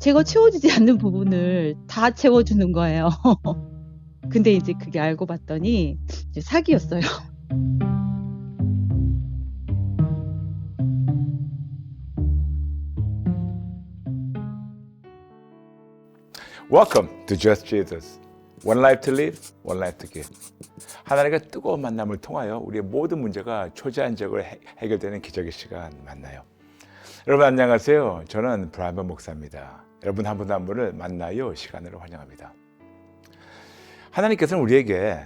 제가 채워지지 않는 부분을 다 채워주는 거예요. 근데 이제 그게 알고 봤더니 이제 사기였어요. Welcome to Just Jesus. One life to live, one life to give. 하나님과 뜨거운 만남을 통하여 우리의 모든 문제가 초자연적으로 해결되는 기적의 시간 만나요. 여러분 안녕하세요. 저는 브라이언 목사입니다. 여러분 한 분 한 분을 만나요 시간으로 환영합니다. 하나님께서는 우리에게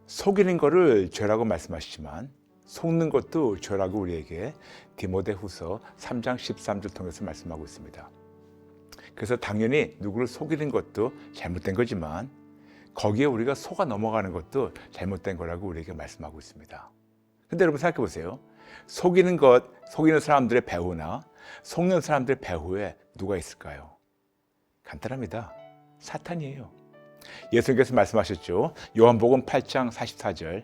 속이는 것을 죄라고 말씀하시지만 속는 것도 죄라고 우리에게 디모데후서 3장 13절 통해서 말씀하고 있습니다. 그래서 당연히 누구를 속이는 것도 잘못된 거지만 거기에 우리가 속아 넘어가는 것도 잘못된 거라고 우리에게 말씀하고 있습니다. 근데 여러분 생각해 보세요. 속이는 사람들의 배후나 속는 사람들의 배후에 누가 있을까요? 간단합니다. 사탄이에요. 예수님께서 말씀하셨죠. 요한복음 8장 44절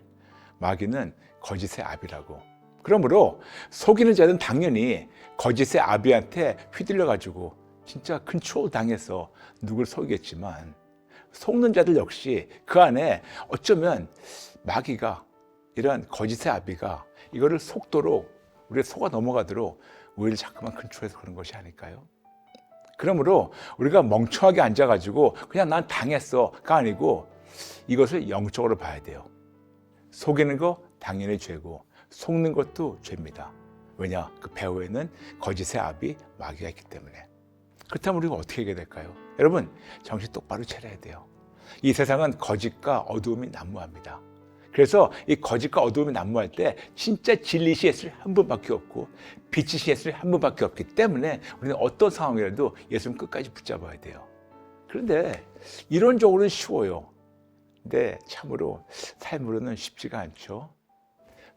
마귀는 거짓의 아비라고. 그러므로 속이는 자는 당연히 거짓의 아비한테 휘둘려가지고 진짜 컨트롤 당해서 누굴 속이겠지만 속는 자들 역시 그 안에 어쩌면 마귀가 이런 거짓의 아비가 이거를 속도록 우리가 속아 넘어가도록 우리를 자꾸만 컨트롤해서 그런 것이 아닐까요? 그러므로 우리가 멍청하게 앉아가지고 그냥 난 당했어가 아니고 이것을 영적으로 봐야 돼요. 속이는 거 당연히 죄고 속는 것도 죄입니다. 왜냐? 그 배후에는 거짓의 아비 마귀가 있기 때문에. 그렇다면 우리가 어떻게 해야 될까요? 여러분 정신 똑바로 차려야 돼요. 이 세상은 거짓과 어두움이 난무합니다. 그래서 이 거짓과 어두움이 난무할 때 진짜 진리시 예수님 한 분밖에 없고 빛이시 예수님 한 분밖에 없기 때문에 우리는 어떤 상황이라도 예수님 끝까지 붙잡아야 돼요. 그런데 이론적으로는 쉬워요. 근데 참으로 삶으로는 쉽지가 않죠.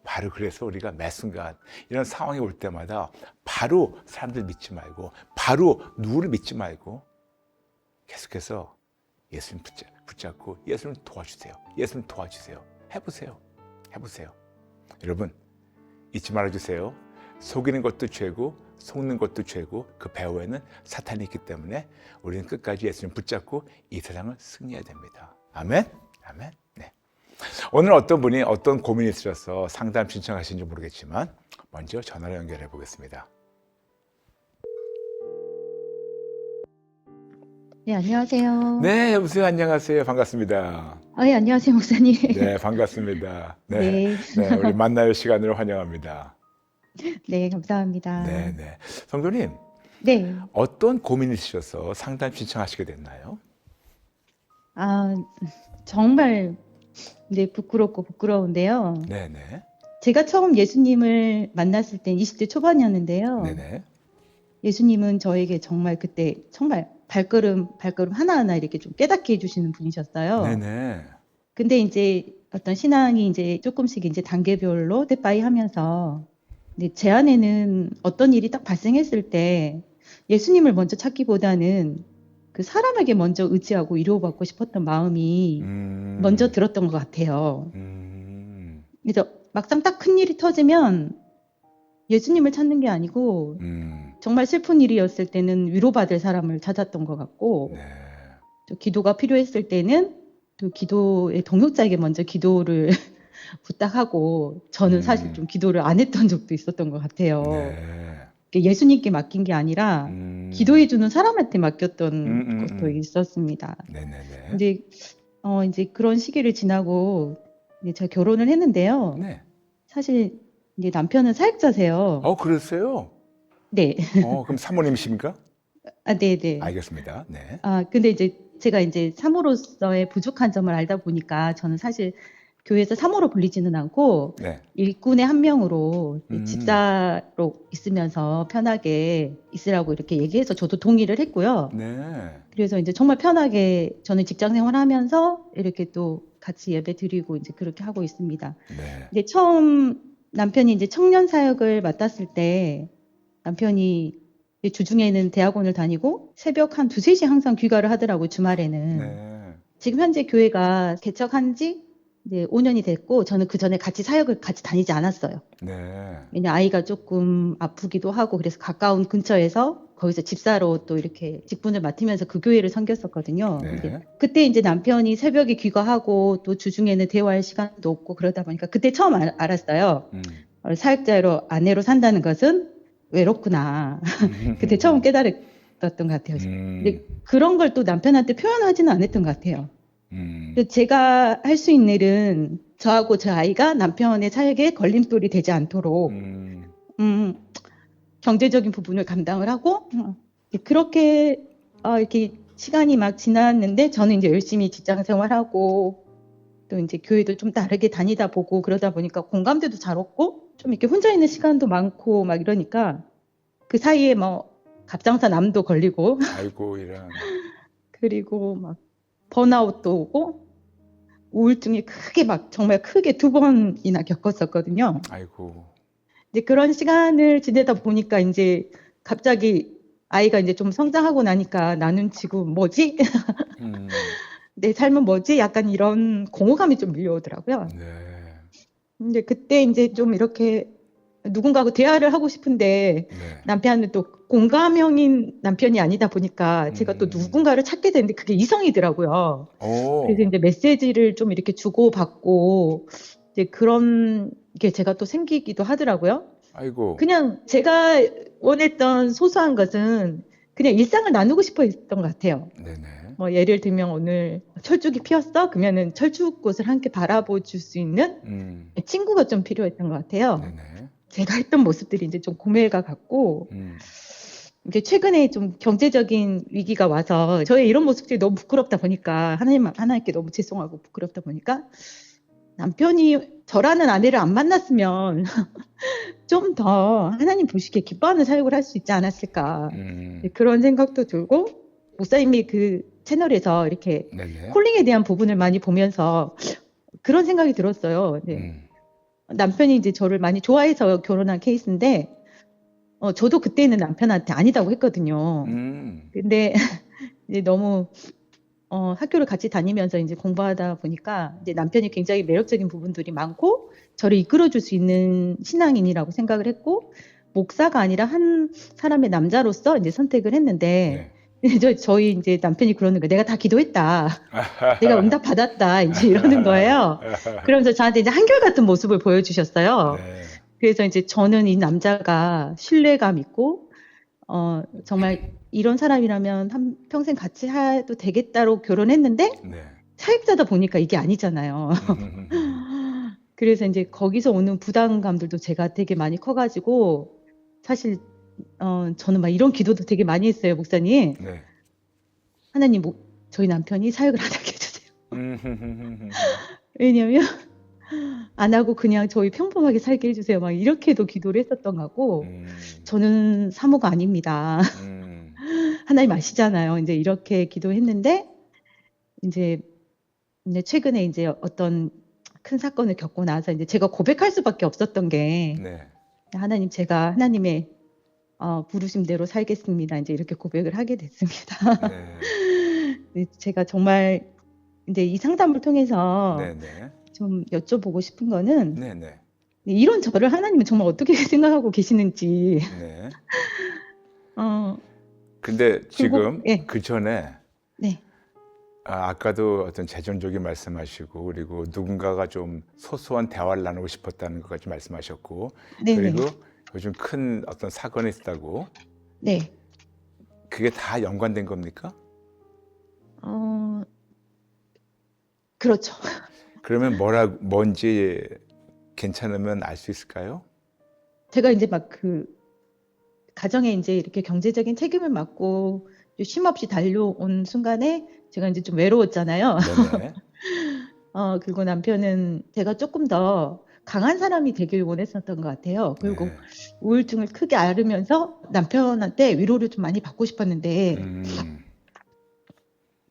바로 그래서 우리가 매 순간 이런 상황이 올 때마다 바로 사람들 믿지 말고 바로 누구를 믿지 말고 계속해서 예수님 붙잡고 예수님 도와주세요. 예수님 도와주세요. 해보세요. 여러분 잊지 말아주세요. 속이는 것도 죄고 속는 것도 죄고 그 배후에는 사탄이 있기 때문에 우리는 끝까지 예수님 붙잡고 이 세상을 승리해야 됩니다. 아멘? 아멘? 네. 오늘 어떤 분이 어떤 고민이 있으셔서 상담 신청하신지 모르겠지만 먼저 전화로 연결해 보겠습니다. 네, 안녕하세요. 네, 여보세요. 안녕하세요. 반갑습니다. 네, 안녕하세요, 목사님. 네, 반갑습니다. 네. 네, 우리 만나요 시간으로 환영합니다. 네, 감사합니다. 네. 성도님, 네. 어떤 고민이 있으셔서 상담 신청하시게 됐나요? 정말 부끄럽고 부끄러운데요. 네네. 제가 처음 예수님을 만났을 땐 20대 초반이었는데요. 네네. 예수님은 저에게 정말 그때 정말 발걸음 하나하나 이렇게 좀 깨닫게 해주시는 분이셨어요. 네네. 근데 이제 어떤 신앙이 이제 조금씩 이제 단계별로 때빠이 하면서 제 안에는 어떤 일이 딱 발생했을 때 예수님을 먼저 찾기보다는 그 사람에게 먼저 의지하고 위로받고 싶었던 마음이 먼저 들었던 것 같아요. 그래서 막상 딱 큰 일이 터지면 예수님을 찾는 게 아니고 정말 슬픈 일이었을 때는 위로받을 사람을 찾았던 것 같고 네. 또 기도가 필요했을 때는 또 기도의 동역자에게 먼저 기도를 부탁하고 저는 사실 좀 기도를 안 했던 적도 있었던 것 같아요. 네. 예수님께 맡긴 게 아니라 기도해주는 사람한테 맡겼던 것도 있었습니다. 네네네. 근데 이제 그런 시기를 지나고 이제 제가 결혼을 했는데요. 네. 사실 이제 남편은 사역자세요. 그러세요? 네. 그럼 사모님이십니까? 네네. 알겠습니다. 네. 근데 이제 제가 이제 사모로서의 부족한 점을 알다 보니까 저는 사실 교회에서 사모로 불리지는 않고 네. 일꾼의 한 명으로 집사로 있으면서 편하게 있으라고 이렇게 얘기해서 저도 동의를 했고요. 네. 그래서 이제 정말 편하게 저는 직장 생활하면서 이렇게 또 같이 예배 드리고 이제 그렇게 하고 있습니다. 네. 근데 처음 남편이 이제 청년 사역을 맡았을 때 남편이 주중에는 대학원을 다니고 새벽 한 2-3시 항상 귀가를 하더라고요, 주말에는. 네. 지금 현재 교회가 개척한 지 이제 5년이 됐고 저는 그 전에 같이 사역을 같이 다니지 않았어요. 네. 왜냐 아이가 조금 아프기도 하고 그래서 가까운 근처에서 거기서 집사로 또 이렇게 직분을 맡으면서 그 교회를 섬겼었거든요. 네. 근데 그때 이제 남편이 새벽에 귀가하고 또 주중에는 대화할 시간도 없고 그러다 보니까 그때 처음 알았어요. 사역자로 아내로 산다는 것은 외롭구나. 그때 처음 깨달았던 것 같아요. 근데 그런 걸 또 남편한테 표현하지는 않았던 것 같아요. 그래서 제가 할 수 있는 일은 저하고 저 아이가 남편의 사역에 걸림돌이 되지 않도록 경제적인 부분을 감당을 하고 그렇게 이렇게 시간이 막 지났는데 저는 이제 열심히 직장 생활하고 또 이제 교회도 좀 다르게 다니다 보고 그러다 보니까 공감대도 잘 얻고 좀 이렇게 혼자 있는 시간도 많고 막 이러니까 그 사이에 뭐 갑상선 암도 걸리고 아이고 이런. 그리고 막 번아웃도 오고 우울증이 크게 막 정말 크게 2번이나 겪었었거든요. 아이고. 이제 그런 시간을 지내다 보니까 이제 갑자기 아이가 이제 좀 성장하고 나니까 나는 지금 뭐지? 내 삶은 뭐지? 약간 이런 공허감이 좀 밀려오더라고요. 네. 근데 그때 이제 좀 이렇게 누군가하고 대화를 하고 싶은데 네. 남편은 또 공감형인 남편이 아니다 보니까 제가 또 누군가를 찾게 되는데 그게 이성이더라고요. 그래서 이제 메시지를 좀 이렇게 주고받고 이제 그런 게 제가 또 생기기도 하더라고요. 아이고. 그냥 제가 원했던 소소한 것은 그냥 일상을 나누고 싶어 했던 것 같아요. 네네. 뭐 예를 들면 오늘 철쭉이 피었어? 그러면은 철쭉꽃을 함께 바라볼 수 있는 친구가 좀 필요했던 것 같아요. 네네. 제가 했던 모습들이 이제 좀 고멜과 같고 이제 최근에 좀 경제적인 위기가 와서 저의 이런 모습들이 너무 부끄럽다 보니까 하나님께 너무 죄송하고 부끄럽다 보니까 남편이 저라는 아내를 안 만났으면 좀 더 하나님 보시기에 기뻐하는 사역을 할 수 있지 않았을까 그런 생각도 들고 목사님이 그 채널에서 이렇게 네네. 콜링에 대한 부분을 많이 보면서 그런 생각이 들었어요. 남편이 이제 저를 많이 좋아해서 결혼한 케이스인데 저도 그때는 남편한테 아니다고 했거든요. 근데 이제 너무 학교를 같이 다니면서 이제 공부하다 보니까 이제 남편이 굉장히 매력적인 부분들이 많고 저를 이끌어줄 수 있는 신앙인이라고 생각을 했고 목사가 아니라 한 사람의 남자로서 이제 선택을 했는데 저희 이제 남편이 그러는 거예요. 내가 다 기도했다. 내가 응답 받았다. 이제 이러는 거예요. 그러면서 저한테 이제 한결같은 모습을 보여주셨어요. 네. 그래서 이제 저는 이 남자가 신뢰감 있고 정말 이런 사람이라면 평생 같이 해도 되겠다로 결혼했는데 네. 사역자다 보니까 이게 아니잖아요. 그래서 이제 거기서 오는 부담감들도 제가 되게 많이 커가지고 사실 저는 막 이런 기도도 되게 많이 했어요, 목사님. 네. 하나님, 저희 남편이 사역을 안 하게 해주세요. 왜냐면 안 하고 그냥 저희 평범하게 살게 해주세요. 막 이렇게도 기도를 했었던 거고 저는 사모가 아닙니다. 하나님 아시잖아요. 이제 이렇게 기도했는데 이제 최근에 이제 어떤 큰 사건을 겪고 나서 이제 제가 고백할 수밖에 없었던 게 네. 하나님 제가 하나님의 부르심대로 살겠습니다. 이제 이렇게 고백을 하게 됐습니다. 네. 제가 정말 이제 이 상담을 통해서 네네. 좀 여쭤보고 싶은 거는 네네. 이런 저를 하나님은 정말 어떻게 생각하고 계시는지. 네. 그리고, 근데 지금 예. 그 전에 네. 아까도 어떤 재정적인 말씀하시고 그리고 누군가가 좀 소소한 대화를 나누고 싶었다는 것까지 말씀하셨고 네네. 그리고 요즘 큰 어떤 사건이 있다고 네. 그게 다 연관된 겁니까? 그렇죠. 그러면 뭔지 괜찮으면 알 수 있을까요? 제가 이제 막 그 가정에 이제 이렇게 경제적인 책임을 맡고 쉼없이 달려온 순간에 제가 이제 좀 외로웠잖아요. 네네. 그리고 남편은 제가 조금 더 강한 사람이 되길 원했었던 것 같아요. 그리고 네. 우울증을 크게 앓으면서 남편한테 위로를 좀 많이 받고 싶었는데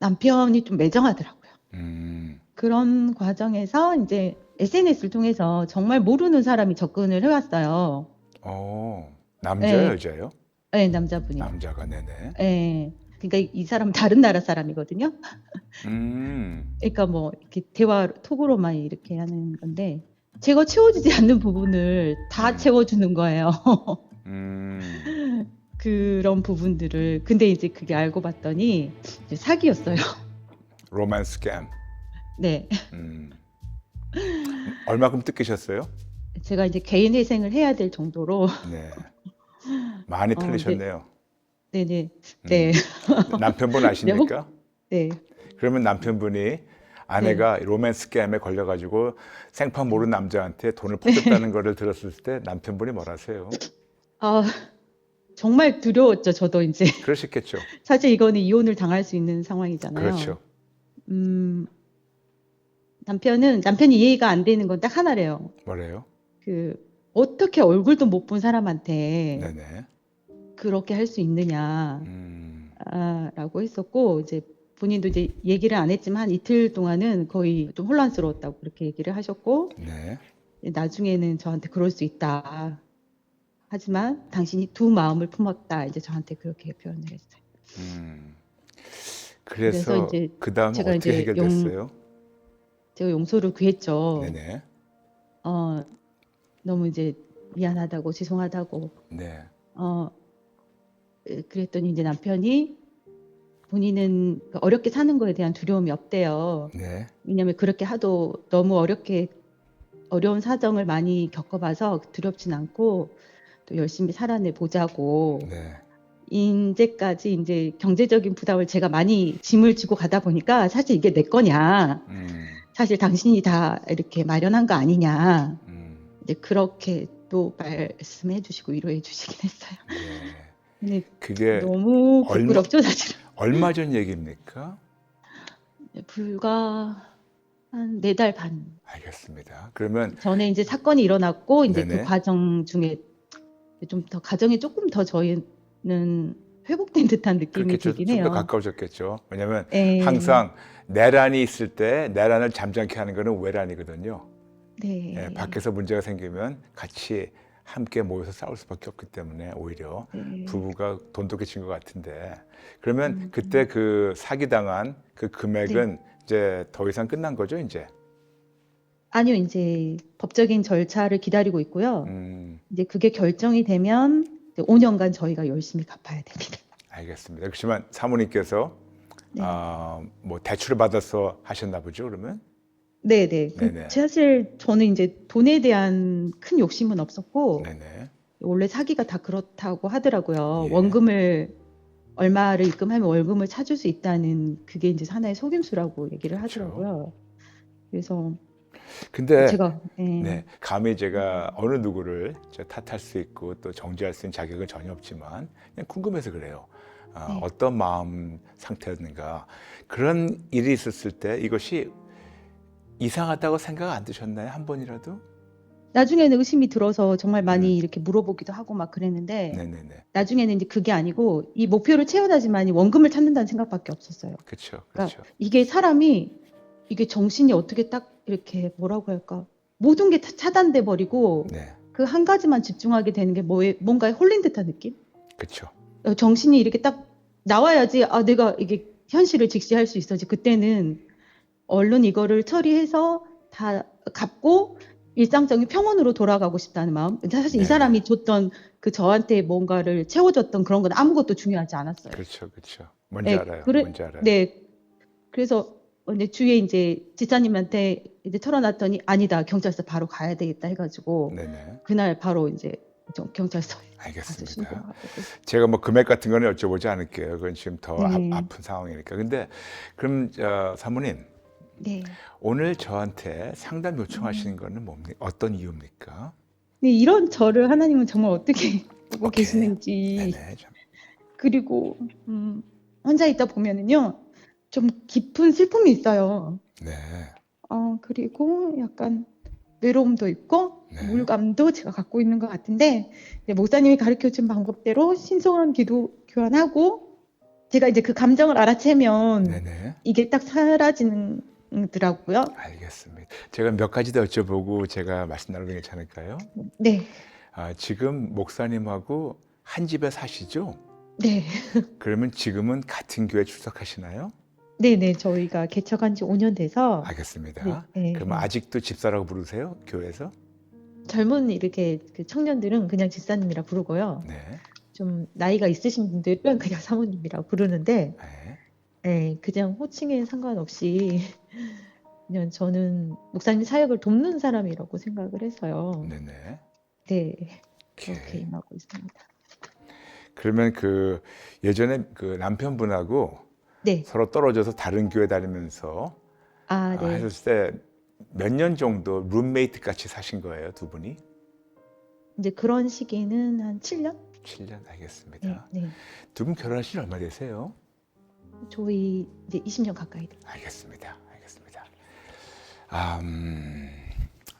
남편이 좀 매정하더라고요. 그런 과정에서 이제 SNS를 통해서 정말 모르는 사람이 접근을 해왔어요. 남자요, 네. 여자요? 네, 남자분이요. 남자가 네네. 네. 그러니까 이 사람은 다른 나라 사람이거든요. 그러니까 뭐 이렇게 대화 톡으로만 이렇게 하는 건데 제가 채워지지 않는 부분을 다 채워주는 거예요. 그런 부분들을 근데 이제 그게 알고 봤더니 이제 사기였어요. 로맨스 스캠. 네. 얼마큼 뜯기셨어요? 제가 이제 개인 회생을 해야 될 정도로 네. 많이 네. 털리셨네요. 네네. 음. 네. 남편분 네. 아십니까? 네. 그러면 남편분이 아내가 로맨스 스캠에 걸려가지고 생판 모르는 남자한테 돈을 퍼줬다는 거를 들었을 때 남편분이 뭐라세요? 아, 정말 두려웠죠. 저도 이제 그러셨겠죠. 사실 이거는 이혼을 당할 수 있는 상황이잖아요. 그렇죠. 남편이 이해가 안 되는 건 딱 하나래요. 뭐래요? 그 어떻게 얼굴도 못 본 사람한테 네네. 그렇게 할 수 있느냐. 음, 라고 했었고 이제 본인도 이제 얘기를 안 했지만 한 이틀 동안은 거의 좀 혼란스러웠다고 그렇게 얘기를 하셨고 네. 나중에는 저한테 그럴 수 있다. 하지만 당신이 두 마음을 품었다. 이제 저한테 그렇게 표현을 했어요. 그래서 그래서 이제 그 다음 제가 어떻게 이제 해결됐어요? 제가 용서를 구했죠. 네네. 너무 이제 미안하다고 죄송하다고 네. 그랬더니 이제 남편이 본인은 어렵게 사는 거에 대한 두려움이 없대요. 네. 왜냐하면 그렇게 하도 너무 어려운 사정을 많이 겪어봐서 두렵진 않고 또 열심히 살아내 보자고 네. 이제까지 이제 경제적인 부담을 제가 많이 짐을 지고 가다 보니까 사실 이게 내 거냐, 사실 당신이 다 이렇게 마련한 거 아니냐, 이제 그렇게 또 말씀해 주시고 위로해 주시긴 했어요. 네. 근데 그게 너무 부끄럽죠, 사실. 얼마 전 얘기입니까? 불과 한 4달 반 알겠습니다. 그러면 전에 이제 사건이 일어났고 이제 네네. 그 과정 중에 좀 더 가정이 조금 더 저희는 회복된 듯한 느낌이 그렇게 들긴 좀 더 해요. 가까워졌겠죠. 왜냐하면 네. 항상 내란이 있을 때 내란을 잠잠케 하는 거는 외란이거든요. 네. 예, 밖에서 문제가 생기면 같이 함께 모여서 싸울 수밖에 없기 때문에 오히려 네. 부부가 돈독해진 것 같은데 그러면 그때 그 사기당한 그 금액은 이제 더 이상 끝난 거죠, 이제? 아니요, 이제 법적인 절차를 기다리고 있고요. 이제 그게 결정이 되면 이제 5년간 저희가 열심히 갚아야 됩니다. 알겠습니다. 그렇지만 사모님께서 네. 뭐 대출을 받아서 하셨나 보죠, 그러면? 네네. 네네. 사실 저는 이제 돈에 대한 큰 욕심은 없었고 네네. 원래 사기가 다 그렇다고 하더라고요. 예. 원금을 얼마를 입금하면 월금을 찾을 수 있다는 그게 이제 하나의 속임수라고 얘기를 그렇죠. 하더라고요. 그래서 근데 제가 네, 감히 제가 어느 누구를 탓할 수 있고 또 정죄할 수 있는 자격은 전혀 없지만 그냥 궁금해서 그래요. 네. 어떤 마음 상태였는가. 그런 일이 있었을 때 이것이 이상하다고 생각 안 드셨나요? 한 번이라도? 나중에는 의심이 들어서 정말 많이 이렇게 물어보기도 하고 막 그랬는데 네네네. 나중에는 이제 그게 아니고 이 목표를 채워야지만 원금을 찾는다는 생각밖에 없었어요. 그렇죠, 그러니까 그렇죠. 이게 사람이 이게 정신이 어떻게 딱 이렇게 뭐라고 할까 모든 게 다 차단돼 버리고 네, 그 한 가지만 집중하게 되는 게 뭔가에 홀린 듯한 느낌? 그렇죠. 정신이 이렇게 딱 나와야지 내가 이게 현실을 직시할 수 있어지. 그때는 얼른 이거를 처리해서 다 갚고 일상적인 평온으로 돌아가고 싶다는 마음. 사실 이 네네. 사람이 줬던 그 저한테 뭔가를 채워줬던 그런 건 아무것도 중요하지 않았어요. 그렇죠, 그렇죠. 뭔지 네, 알아요, 뭔지 알아요. 네. 그래서 이제 주위에 이제 지사님한테 이제 털어놨더니 아니다, 경찰서 바로 가야 되겠다 해가지고 네네. 그날 바로 이제 경찰서에 가서 알겠습니다. 신고하고. 제가 뭐 금액 같은 거는 여쭤보지 않을게요. 그건 지금 더 네. 아픈 상황이니까. 근데 그럼 사모님 네. 오늘 저한테 상담 요청하시는 거는 뭡니까? 어떤 이유입니까? 네, 이런 저를 하나님은 정말 어떻게 보고 오케이. 계시는지. 네네. 참. 그리고 혼자 있다 보면은요 좀 깊은 슬픔이 있어요. 네. 그리고 약간 외로움도 있고 네. 우울감도 제가 갖고 있는 것 같은데 목사님이 가르쳐준 방법대로 신성한 기도 교환하고 제가 이제 그 감정을 알아채면 네네. 이게 딱 사라지더라고요. 알겠습니다. 제가 몇 가지 더 여쭤보고 제가 말씀 나누는 게 괜찮을까요? 네, 지금 목사님하고 한 집에 사시죠? 네, 그러면 지금은 같은 교회 출석하시나요? 네, 저희가 개척한 지 5년 돼서 알겠습니다. 네. 그러면 아직도 집사라고 부르세요? 교회에서? 젊은 이렇게 그 청년들은 그냥 집사님이라 부르고요. 네. 좀 나이가 있으신 분들은 그냥 사모님이라고 부르는데, 네. 네, 그냥 호칭에 상관없이 그냥 저는 목사님 사역을 돕는 사람이라고 생각을 해서요. 네네. 네, 그렇게 오케이. 임하고 있습니다. 그러면 그 예전에 그 남편분하고 네, 서로 떨어져서 다른 교회 다니면서 아, 네. 하셨을 때 몇 년 정도 룸메이트 같이 사신 거예요, 두 분이? 이제 그런 시기는 한 7년? 7년 네, 알겠습니다. 네. 두 분 결혼하신 지 얼마 되세요? 저희 이제 20년 가까이 돼요. 알겠습니다. 알겠습니다. 아,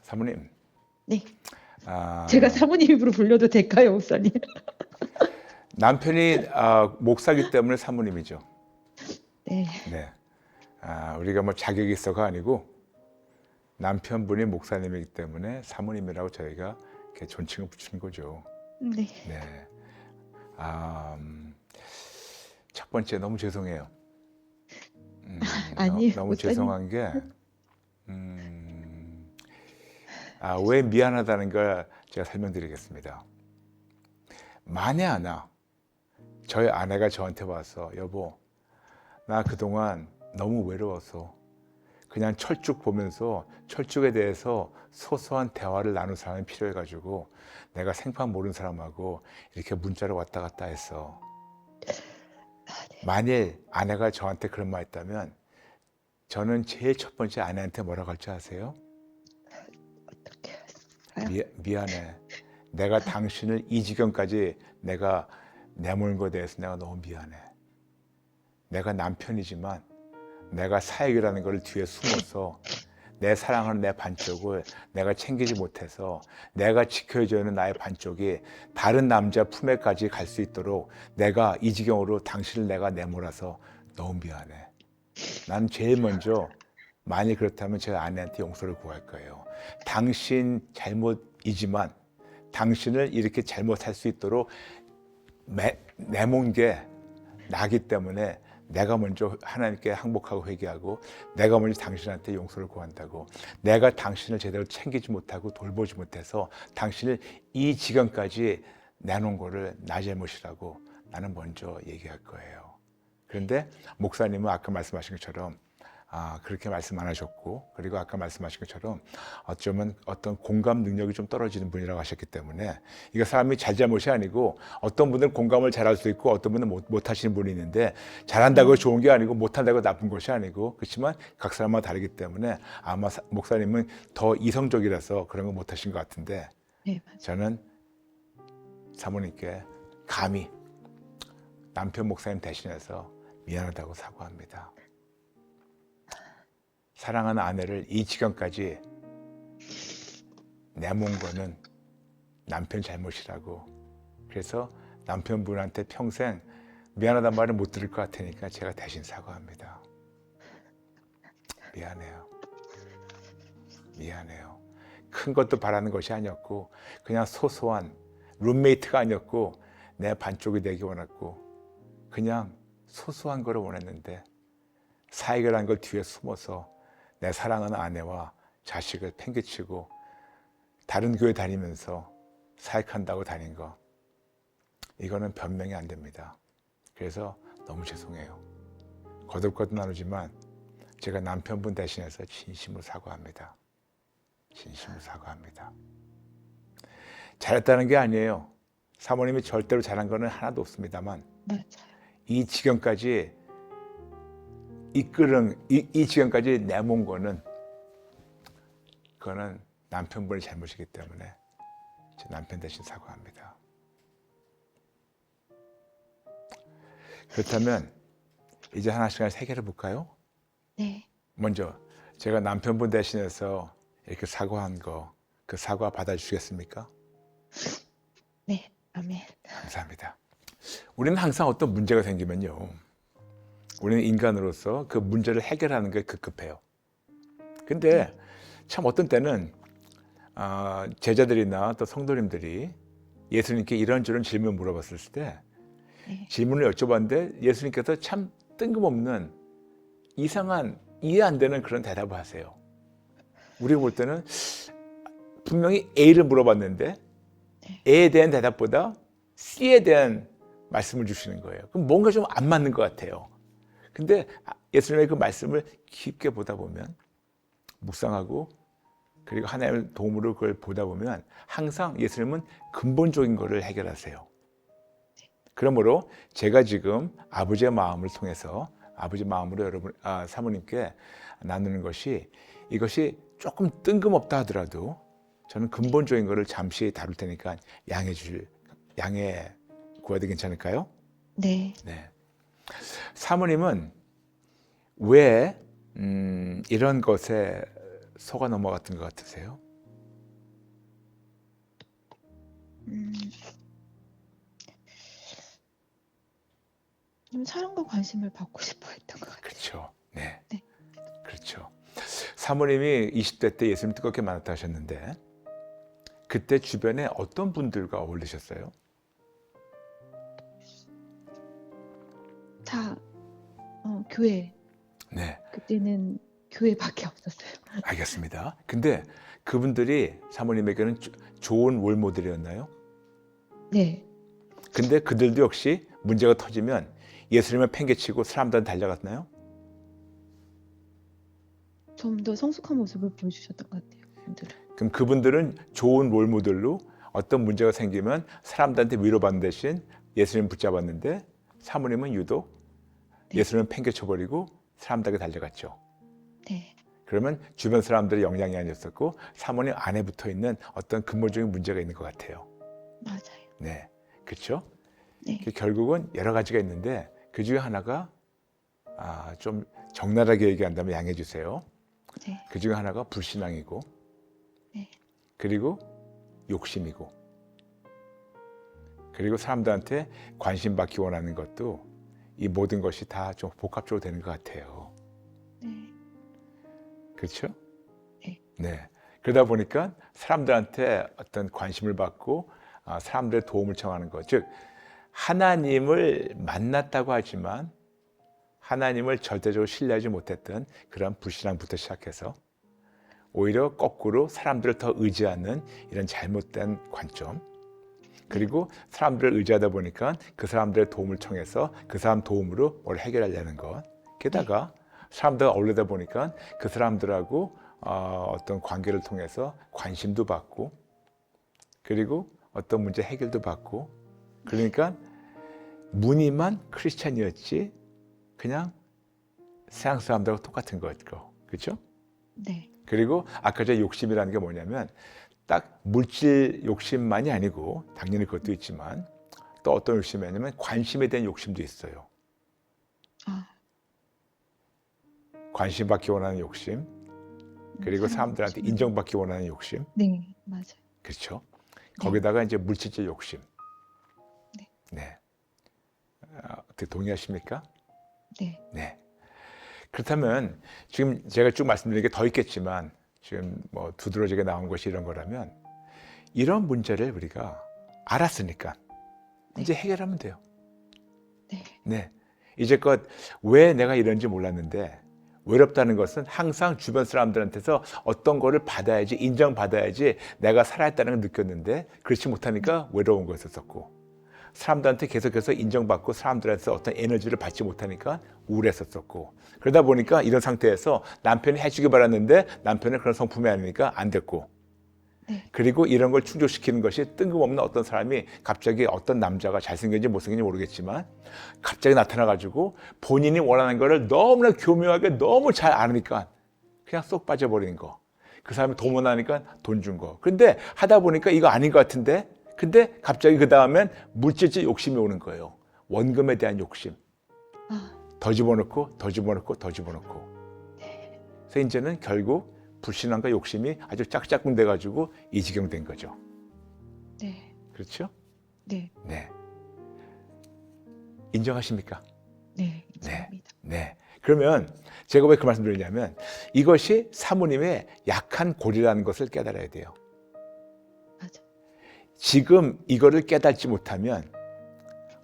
사모님, 네. 아, 제가 사모님으로 불려도 될까요, 목사님? 남편이 목사기 때문에 사모님이죠. 네. 네. 우리가 뭐 자격이 있어가 아니고 남편분이 목사님이기 때문에 사모님이라고 저희가 이렇게 존칭을 붙이는 거죠. 네. 네. 첫 번째 너무 죄송해요. 아니에요, 너무 목사님. 죄송한 게 왜 미안하다는 걸 제가 설명드리겠습니다. 만에 하나 저희 아내가 저한테 와서 여보, 나 그동안 너무 외로워서 그냥 철쭉 보면서 철쭉에 대해서 소소한 대화를 나눌 사람이 필요해가지고 내가 생판 모르는 사람하고 이렇게 문자로 왔다 갔다 했어. 만일 아내가 저한테 그런 말 했다면 저는 제일 첫 번째 아내한테 뭐라고 할지 아세요? 어떻게 할까요? 미안해. 내가 당신을 이 지경까지 내가 내모는 것에 대해서 내가 너무 미안해. 내가 남편이지만 내가 사역이라는 걸 뒤에 숨어서 내 사랑하는 내 반쪽을 내가 챙기지 못해서 내가 지켜줘야 하는 나의 반쪽이 다른 남자 품에까지 갈 수 있도록 내가 이 지경으로 당신을 내가 내몰아서 너무 미안해. 나는 제일 먼저 만일 그렇다면 제 아내한테 용서를 구할 거예요. 당신 잘못이지만 당신을 이렇게 잘못할 수 있도록 내몬 게 나기 때문에 내가 먼저 하나님께 항복하고 회개하고 내가 먼저 당신한테 용서를 구한다고, 내가 당신을 제대로 챙기지 못하고 돌보지 못해서 당신을 이 지경까지 내놓은 거를 나 잘못이라고 나는 먼저 얘기할 거예요. 그런데 목사님은 아까 말씀하신 것처럼 그렇게 말씀 안 하셨고, 그리고 아까 말씀하신 것처럼 어쩌면 어떤 공감 능력이 좀 떨어지는 분이라고 하셨기 때문에 이거 사람이 잘잘못이 아니고 어떤 분들은 공감을 잘할 수 있고 어떤 분은 못 하시는 분이 있는데 잘한다고 좋은 게 아니고 못한다고 나쁜 것이 아니고, 그렇지만 각 사람마다 다르기 때문에 아마 목사님은 더 이성적이라서 그런 거 못하신 것 같은데 네, 맞아요. 저는 사모님께 감히 남편 목사님 대신해서 미안하다고 사과합니다. 사랑하는 아내를 이 지경까지 내몬 거는 남편 잘못이라고. 그래서 남편분한테 평생 미안하단 말을 못 들을 것 같으니까 제가 대신 사과합니다. 미안해요. 미안해요. 큰 것도 바라는 것이 아니었고 그냥 소소한 룸메이트가 아니었고 내 반쪽이 되기 원했고 그냥 소소한 거를 원했는데 사역이라는 걸 뒤에 숨어서 내 사랑하는 아내와 자식을 팽개치고 다른 교회 다니면서 사역한다고 다닌 거, 이거는 변명이 안 됩니다. 그래서 너무 죄송해요. 거듭거듭 나누지만 제가 남편분 대신해서 진심으로 사과합니다. 진심으로 사과합니다. 잘했다는 게 아니에요. 사모님이 절대로 잘한 거는 하나도 없습니다만 맞아요. 이 지경까지 이 지경까지 내몬 거는 그거는 남편분의 잘못이기 때문에 제 남편 대신 사과합니다. 그렇다면 이제 하나씩 해결해 볼까요? 네. 먼저 제가 남편분 대신해서 이렇게 사과한 거, 그 사과 받아주시겠습니까? 네. 아멘. 감사합니다. 우리는 항상 어떤 문제가 생기면요, 우리는 인간으로서 그 문제를 해결하는 게 급급해요. 근데 참 어떤 때는 제자들이나 또 성도님들이 예수님께 이런저런 질문을 물어봤을 때 네. 질문을 여쭤봤는데 예수님께서 참 뜬금없는 이상한 이해 안 되는 그런 대답을 하세요. 우리가 볼 때는 분명히 A를 물어봤는데 A에 대한 대답보다 C에 대한 말씀을 주시는 거예요. 그럼 뭔가 좀 안 맞는 것 같아요. 근데 예수님의 그 말씀을 깊게 보다 보면, 묵상하고 그리고 하나님의 도움으로 그걸 보다 보면 항상 예수님은 근본적인 것을 해결하세요. 그러므로 제가 지금 아버지의 마음을 통해서 아버지 마음으로 여러분 사모님께 나누는 것이, 이것이 조금 뜬금없다 하더라도 저는 근본적인 것을 잠시 다룰 테니까 양해 구해도 괜찮을까요? 네. 네. 사모님은 왜 이런 것에 속아 넘어갔던 것 같으세요? 좀 사랑과 관심을 받고 싶어 했던 것 같아요. 그렇죠. 네. 네. 그렇죠. 사모님이 20대 때 예수님 뜨겁게 만났다 하셨는데 그때 주변에 어떤 분들과 어울리셨어요? 다 교회. 네. 그때는 교회밖에 없었어요. 알겠습니다. 근데 그분들이 사모님에게는 좋은 롤모델이었나요? 네. 근데 그들도 역시 문제가 터지면 예수님을 팽개치고 사람들한테 달려갔나요? 좀 더 성숙한 모습을 보여주셨던 것 같아요. 분들은. 그럼 그분들은 좋은 롤모델로 어떤 문제가 생기면 사람들한테 위로받는 대신 예수님 붙잡았는데 사모님은 유독 네. 예수님을 팽개쳐버리고 사람들에게 달려갔죠. 네. 그러면 주변 사람들의 영향이 아니었었고 사모님 안에 붙어있는 어떤 근본적인 문제가 있는 것 같아요. 맞아요. 네, 그렇죠? 네. 결국은 여러 가지가 있는데 그 중에 하나가 좀 적나라하게 얘기한다면 양해해 주세요. 네. 그 중에 하나가 불신앙이고 네. 그리고 욕심이고 그리고 사람들한테 관심 받기 원하는 것도 이 모든 것이 다 좀 복합적으로 되는 것 같아요. 네. 그렇죠? 네. 네. 그러다 보니까 사람들한테 어떤 관심을 받고 사람들의 도움을 청하는 것, 즉 하나님을 만났다고 하지만 하나님을 절대적으로 신뢰하지 못했던 그런 불신앙부터 시작해서 오히려 거꾸로 사람들을 더 의지하는 이런 잘못된 관점, 그리고 사람들을 의지하다 보니까 그 사람들의 도움을 청해서 그 사람 도움으로 뭘 해결하려는 것, 게다가 사람들과 어울리다 보니까 그 사람들하고 어떤 관계를 통해서 관심도 받고 그리고 어떤 문제 해결도 받고, 그러니까 무늬만 크리스찬이었지 그냥 세상 사람들하고 똑같은 거였고, 그렇죠? 네. 그리고 아까 저 욕심이라는 게 뭐냐면 딱 물질 욕심만이 아니고 당연히 그것도 있지만 또 어떤 욕심이냐면 관심에 대한 욕심도 있어요. 관심 받기 원하는 욕심, 그리고 사람들한테 인정받기 원하는 욕심. 네, 맞아요. 그렇죠. 거기다가 이제 물질적 욕심. 네. 네. 어떻게 동의하십니까? 네. 네. 그렇다면 지금 제가 쭉 말씀드린 게 더 있겠지만 지금 뭐 두드러지게 나온 것이 이런 거라면 이런 문제를 우리가 알았으니까 이제 해결하면 돼요. 네. 네. 이제껏 왜 내가 이런지 몰랐는데 외롭다는 것은 항상 주변 사람들한테서 어떤 거를 받아야지, 인정받아야지 내가 살아있다는 걸 느꼈는데 그렇지 못하니까 외로운 거였었고, 사람들한테 계속해서 인정받고 사람들한테서 어떤 에너지를 받지 못하니까 우울했었고, 그러다 보니까 이런 상태에서 남편이 해주기 바랐는데 남편은 그런 성품이 아니니까 안 됐고, 네. 그리고 이런 걸 충족시키는 것이 뜬금없는 어떤 사람이 갑자기 어떤 남자가 잘생긴지 못생긴지 모르겠지만 갑자기 나타나가지고 본인이 원하는 거를 너무나 교묘하게 너무 잘 아니까 그냥 쏙 빠져버리는 거. 그 사람이 돈 원하니까 돈 준 거. 근데 하다 보니까 이거 아닌 것 같은데, 근데 갑자기 그 다음엔 물질적 욕심이 오는 거예요. 원금에 대한 욕심. 더 집어넣고 더 집어넣고 더 집어넣고. 그래서 이제는 결국 불신앙과 욕심이 아주 짝짝꿍 돼가지고 이 지경 된 거죠. 네. 그렇죠? 네. 네. 인정하십니까? 네. 인정합니다. 네. 그러면 제가 왜 그 말씀 드리냐면 이것이 사모님의 약한 고리라는 것을 깨달아야 돼요. 맞아. 지금 이거를 깨닫지 못하면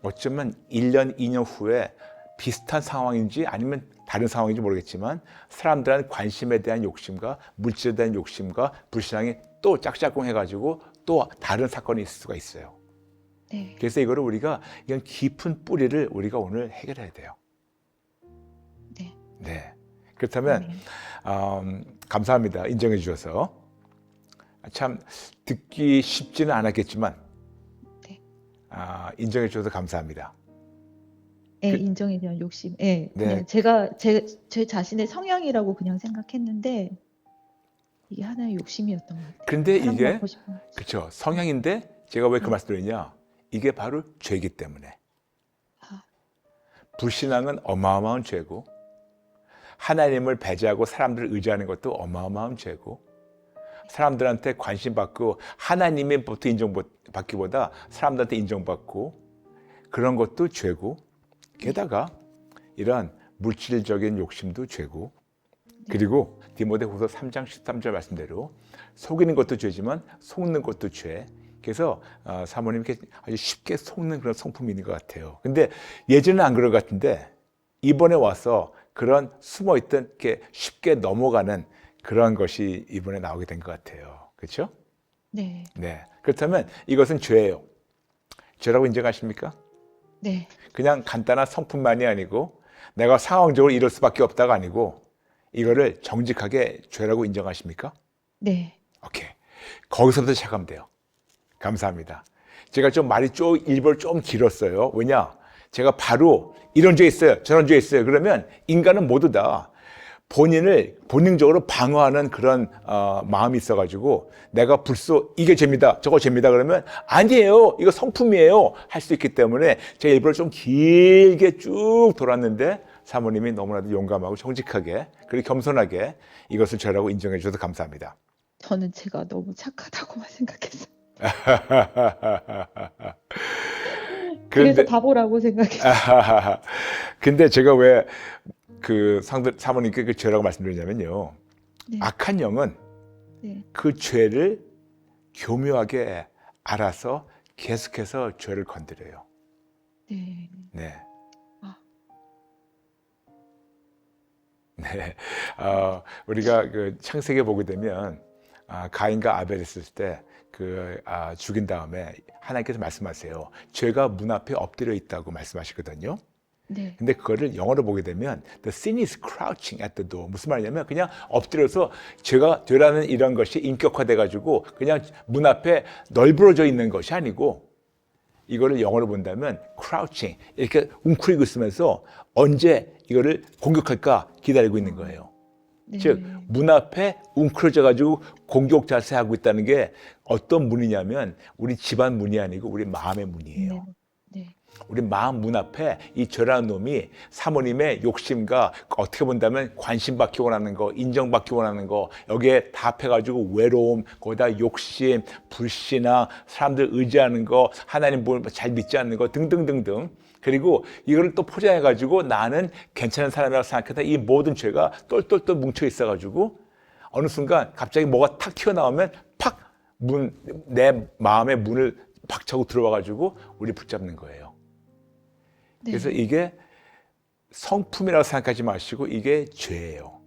어쩌면 1년, 2년 후에 비슷한 상황인지 아니면 다른 상황인지 모르겠지만 사람들한 관심에 대한 욕심과 물질에 대한 욕심과 불신앙이 또 짝짝꿍 해가지고 또 다른 사건이 있을 수가 있어요. 네. 그래서 이거를 우리가 이런 깊은 뿌리를 우리가 오늘 해결해야 돼요. 네. 네. 그렇다면 감사합니다. 인정해 주셔서. 참 듣기 쉽지는 않았겠지만 네. 인정해 주셔서 감사합니다. 예, 그- 인정에 대한 욕심. 예, 네. 그냥 제가 제 자신의 성향이라고 그냥 생각했는데 이게 하나의 욕심이었던 것 같아요. 근데 사람 이게 갖고 싶은. 그렇죠. 성향인데 제가 왜 그 네. 말씀드리냐? 이게 바로 죄이기 때문에. 아, 불신앙은 어마어마한 죄고 하나님을 배제하고 사람들을 의지하는 것도 어마어마한 죄고 사람들한테 관심 받고 하나님의부터 인정받기보다 사람들한테 인정받고 그런 것도 죄고 게다가 이런 물질적인 욕심도 죄고 그리고 디모데후서 3장 13절 말씀대로 속이는 것도 죄지만 속는 것도 죄. 그래서 사모님 이렇게 아주 쉽게 속는 그런 성품이 있는 것 같아요. 근데 예전에는 안 그런 것 같은데 이번에 와서 그런 숨어있던 이렇게 쉽게 넘어가는 그런 것이 이번에 나오게 된 것 같아요. 그렇죠? 네. 네. 그렇다면 이것은 죄예요. 죄라고 인정하십니까? 네. 그냥 간단한 성품만이 아니고 내가 상황적으로 이럴 수밖에 없다가 아니고 이거를 정직하게 죄라고 인정하십니까? 네. 오케이. 거기서부터 시작하면 돼요. 감사합니다. 제가 좀 말이 일부러 좀 길었어요. 왜냐? 제가 바로 이런 죄 있어요. 저런 죄 있어요. 그러면 인간은 모두 다 본인을 본능적으로 방어하는 그런 마음이 있어가지고 내가 불소 이게 죄입니다. 저거 죄입니다. 그러면 아니에요. 이거 성품이에요. 할 수 있기 때문에 제가 일부러 좀 길게 쭉 돌았는데 사모님이 너무나도 용감하고 정직하게 그리고 겸손하게 이것을 죄라고 인정해 주셔서 감사합니다. 저는 제가 너무 착하다고만 생각했어요. 그래서 그런데 바보라고 생각했어요. 근데 제가 왜 그 사모님께 그 죄라고 말씀드리냐면요. 네. 악한 영은 네. 그 죄를 교묘하게 알아서 계속해서 죄를 건드려요. 네. 네. 아. 네. 우리가 그 창세기에 보게 되면 가인과 아벨 있을 때 죽인 다음에 하나님께서 말씀하세요. 죄가 문 앞에 엎드려 있다고 말씀하시거든요. 네. 근데 그거를 영어로 보게 되면 The sin is crouching at the door. 무슨 말이냐면 그냥 엎드려서 죄라는 이런 것이 인격화돼 가지고 그냥 문 앞에 널브러져 있는 것이 아니고 이거를 영어로 본다면 crouching 이렇게 웅크리고 있으면서 언제 이거를 공격할까 기다리고 있는 거예요. 네. 즉 문 앞에 웅크러져 가지고 공격 자세하고 있다는 게 어떤 문이냐면 우리 집안 문이 아니고 우리 마음의 문이에요. 네. 네. 우리 마음 문 앞에 이 죄라는 놈이 사모님의 욕심과 어떻게 본다면 관심받기 원하는 거, 인정받기 원하는 거 여기에 다 합해가지고 외로움, 거기다 욕심, 불신앙, 사람들 의지하는 거, 하나님 잘 믿지 않는 거 등등등등. 그리고 이거를 또 포장해가지고 나는 괜찮은 사람이라고 생각하다 이 모든 죄가 똘똘똘 뭉쳐 있어가지고 어느 순간 갑자기 뭐가 탁 튀어나오면 팍 내 마음의 문을 박차고 들어와가지고 우리 붙잡는 거예요. 네. 그래서 이게 성품이라고 생각하지 마시고 이게 죄예요.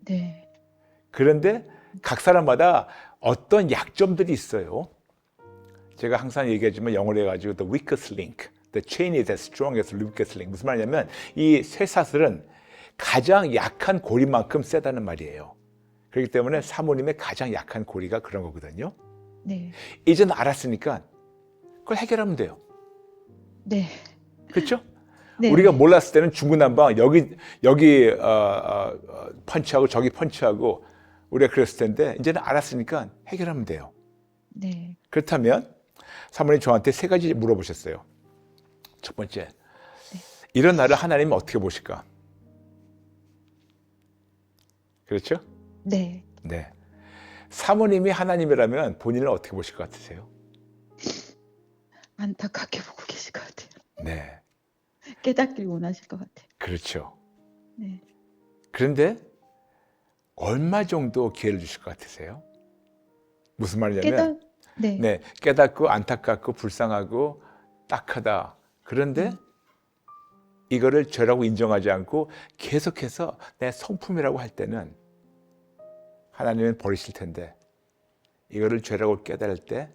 네. 그런데 각 사람마다 어떤 약점들이 있어요. 제가 항상 얘기하지만 영어로 해가지고 the weakest link, the chain is as strong as the weakest link. 무슨 말이냐면 이 쇠사슬은 가장 약한 고리만큼 세다는 말이에요. 그렇기 때문에 사모님의 가장 약한 고리가 그런 거거든요. 네. 이제는 알았으니까 그걸 해결하면 돼요. 네. 그렇죠? 네. 우리가 몰랐을 때는 중구난방 여기 펀치하고 저기 펀치하고 우리가 그랬을 텐데 이제는 알았으니까 해결하면 돼요. 네. 그렇다면 사모님 저한테 세 가지 물어보셨어요. 첫 번째, 이런 나를 하나님은 어떻게 보실까? 그렇죠? 네. 네. 사모님이 하나님이라면 본인을 어떻게 보실 것 같으세요? 안타깝게 보고 계실 것 같아요. 네. 깨닫길 원하실 것 같아요. 그렇죠. 네. 그런데 얼마 정도 기회를 주실 것 같으세요? 무슨 말이냐면 네. 네, 깨닫고 안타깝고 불쌍하고 딱하다. 그런데 이거를 죄라고 인정하지 않고 계속해서 내 성품이라고 할 때는 하나님은 버리실 텐데 이거를 죄라고 깨달을 때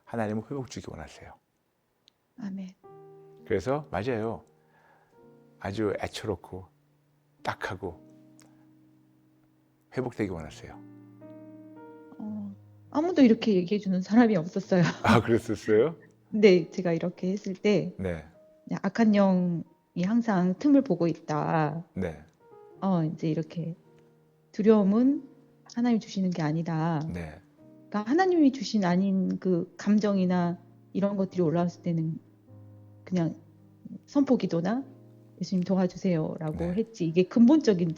하나님은 회복 주기 원하세요. 아멘. 그래서 맞아요. 아주 애처롭고 딱하고 회복되기 원하세요. 아무도 이렇게 얘기해 주는 사람이 없었어요. 아, 그랬었어요? 근데 제가 이렇게 했을 때 네, 그냥 악한 영이 항상 틈을 보고 있다. 네, 이제 이렇게 두려움은 하나님이 주시는 게 아니다. 네, 그러니까 하나님이 주신 아닌 그 감정이나 이런 것들이 올라왔을 때는 그냥 선포 기도나 예수님 도와주세요라고 네. 했지. 이게 근본적인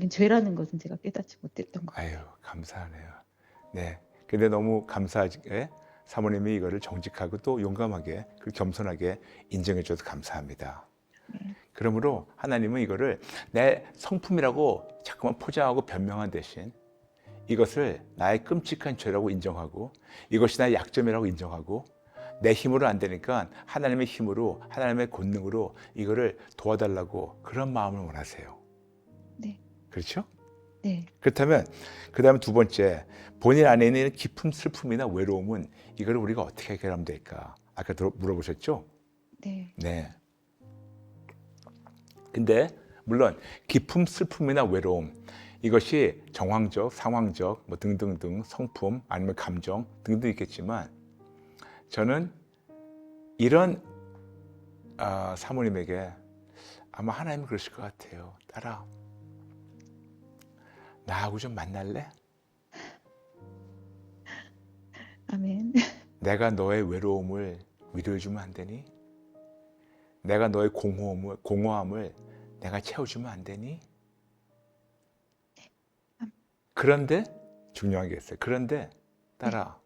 죄라는 것은 제가 깨닫지 못했던 것 아유, 같아요. 감사하네요. 네. 근데 너무 감사하게 사모님이 이거를 정직하고 또 용감하게 그리고 겸손하게 인정해 줘서 감사합니다. 네. 그러므로 하나님은 이거를 내 성품이라고 자꾸만 포장하고 변명한 대신 이것을 나의 끔찍한 죄라고 인정하고 이것이 나의 약점이라고 인정하고 내 힘으로 안 되니까 하나님의 힘으로 하나님의 권능으로 이거를 도와달라고 그런 마음을 원하세요. 네. 그렇죠? 네. 그렇다면 그 다음에 두 번째, 본인 안에 있는 깊은 슬픔이나 외로움은 이걸 우리가 어떻게 해결하면 될까? 아까 물어보셨죠? 네. 네. 근데 물론 깊은 슬픔이나 외로움 이것이 정황적, 상황적 뭐 등등등 성품 아니면 감정 등등 있겠지만 저는 이런 사모님에게 아마 하나님은 그러실 것 같아요. 딸아, 나하고 좀 만날래? 아멘. 내가 너의 외로움을 위로해주면 안 되니? 내가 너의 공허함을 내가 채워주면 안 되니? 그런데 중요한 게 있어요. 그런데 딸아,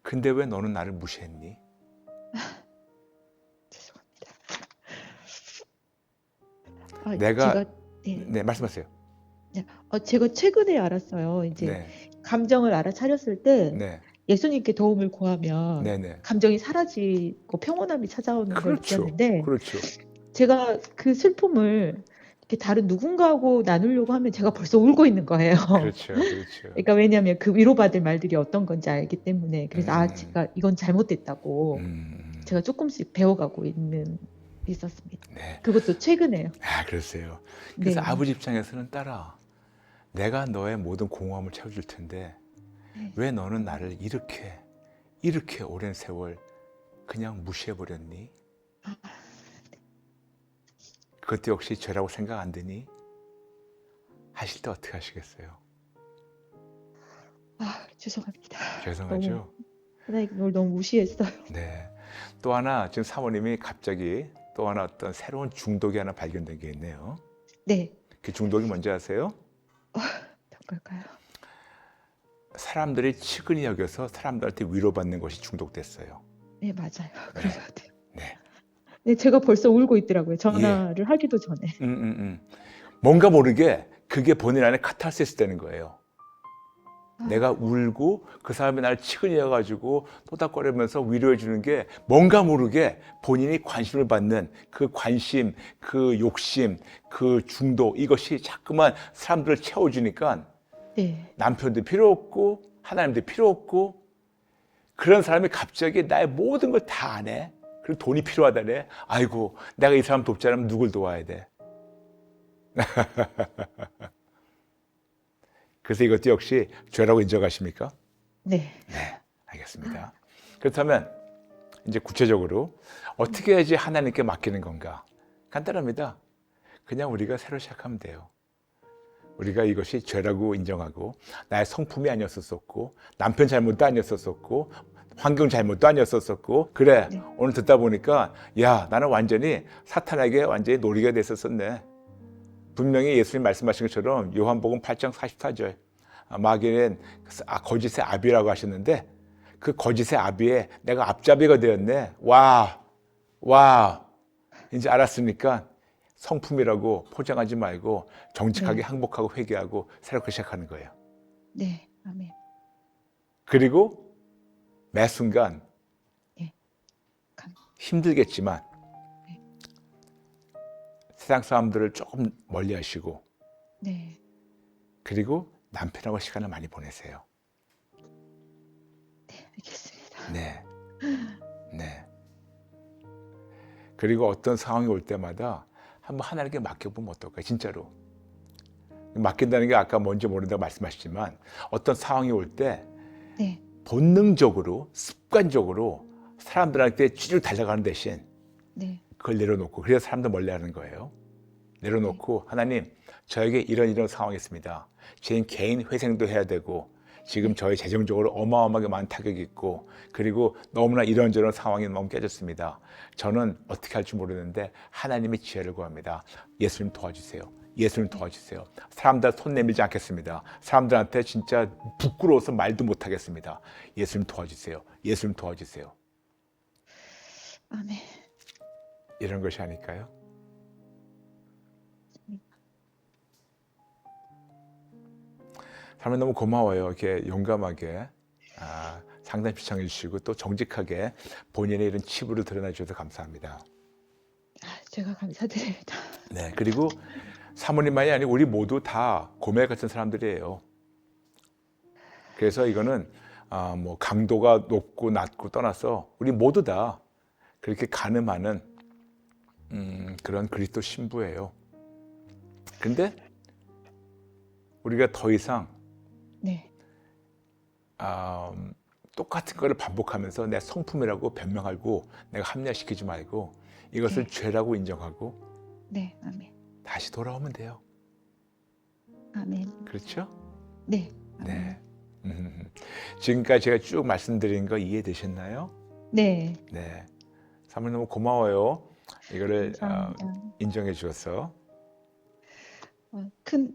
근데 왜 너는 나를 무시했니? 죄송합니다. 내가 제가 네. 네, 말씀하세요. 제가 최근에 알았어요. 이제 네, 감정을 알아차렸을 때 네, 예수님께 도움을 구하면 네, 네. 감정이 사라지고 평온함이 찾아오는 걸 그렇죠, 느꼈는데 그렇죠. 제가 그 슬픔을 이렇게 다른 누군가하고 나누려고 하면 제가 벌써 울고 있는 거예요. 그렇죠, 그렇죠. 그러니까 왜냐하면 그 위로받을 말들이 어떤 건지 알기 때문에 그래서 제가 이건 잘못됐다고 제가 조금씩 배워가고 있었습니다. 네. 그것도 최근에요. 그랬어요. 그래서 네. 아버지 입장에서는 딸아, 내가 너의 모든 공허함을 채워줄 텐데 네. 왜 너는 나를 이렇게 오랜 세월 그냥 무시해버렸니? 그것도 역시 죄라고 생각 안 드니? 하실 때 어떻게 하시겠어요? 죄송합니다. 죄송하죠? 하나님 오늘 너무 무시했어요. 네. 또 하나 지금 사모님이 갑자기 또 하나 어떤 새로운 중독이 하나 발견된 게 있네요. 네. 그 중독이 뭔지 아세요? 어떤 걸까요? 사람들이 측은히 여겨서 사람들한테 위로받는 것이 중독됐어요. 네, 맞아요. 그런 것 같아요. 네. 네, 제가 벌써 울고 있더라고요. 전화를 하기도 전에. 뭔가 모르게 그게 본인 안에 카타르시스 되는 거예요. 내가 울고 그 사람이 나를 측은히 여가지고 토닥거리면서 위로해 주는 게 뭔가 모르게 본인이 관심을 받는 그 관심, 그 욕심, 그 중독 이것이 자꾸만 사람들을 채워주니까 네. 남편도 필요 없고 하나님도 필요 없고 그런 사람이 갑자기 나의 모든 걸 다 안 해. 그리고 돈이 필요하다네. 아이고 내가 이 사람 돕지 않으면 누굴 도와야 돼. 그래서 이것도 역시 죄라고 인정하십니까? 네. 네, 알겠습니다. 그렇다면 이제 구체적으로 어떻게 해야지 하나님께 맡기는 건가? 간단합니다. 그냥 우리가 새로 시작하면 돼요. 우리가 이것이 죄라고 인정하고 나의 성품이 아니었었고 남편 잘못도 아니었었고 환경 잘못도 아니었었고 그래 네. 오늘 듣다 보니까 야 나는 완전히 사탄에게 완전히 놀이가 됐었었네. 분명히 예수님 말씀하신 것처럼 요한복음 8장 44절 마귀는 거짓의 아비라고 하셨는데 그 거짓의 아비에 내가 앞잡이가 되었네. 와 이제 알았으니까 성품이라고 포장하지 말고 정직하게 네. 항복하고 회개하고 새롭게 시작하는 거예요. 네. 아멘. 그리고 매 순간 네. 힘들겠지만 네. 세상 사람들을 조금 멀리 하시고 네. 그리고 남편하고 시간을 많이 보내세요. 네, 알겠습니다. 네. 네. 그리고 어떤 상황이 올 때마다 한번 하나님께 맡겨보면 어떨까요? 진짜로. 맡긴다는 게 아까 뭔지 모른다고 말씀하셨지만 어떤 상황이 올 때 네. 본능적으로 습관적으로 사람들한테 쭈쭈 달려가는 대신 네. 그걸 내려놓고, 그래서 사람들 멀리하는 거예요. 내려놓고 하나님, 저에게 이런 상황이 있습니다. 제 개인 회생도 해야 되고 지금 저희 재정적으로 어마어마하게 많은 타격이 있고 그리고 너무나 이런저런 상황이 너무 깨졌습니다. 저는 어떻게 할지 모르는데 하나님의 지혜를 구합니다. 예수님 도와주세요. 예수님 도와주세요. 사람들 손 내밀지 않겠습니다. 사람들한테 진짜 부끄러워서 말도 못하겠습니다. 예수님 도와주세요. 예수님 도와주세요. 아멘. 이런 것이 아닐까요? 하나님 너무 고마워요. 이렇게 용감하게 상담 신청해 주시고 또 정직하게 본인의 이런 치부를 드러내 주셔서 감사합니다. 제가 감사드립니다. 네, 그리고 사모님만이 아니고 우리 모두 다 고멜 같은 사람들이에요. 그래서 이거는 뭐 강도가 높고 낮고 떠나서 우리 모두 다 그렇게 가늠하는 그런 그리스도 신부예요. 근데 우리가 더 이상 네. 똑같은 거를 반복하면서 내 성품이라고 변명하고 내가 합리화시키지 말고 이것을 네. 죄라고 인정하고 네. 아멘. 다시 돌아오면 돼요. 아멘. 그렇죠? 네. 네. 지금까지 제가 쭉 말씀드린 거 이해되셨나요? 네. 네. 사모님 너무 고마워요. 이거를 감사합니다. 인정해 주셔서. 큰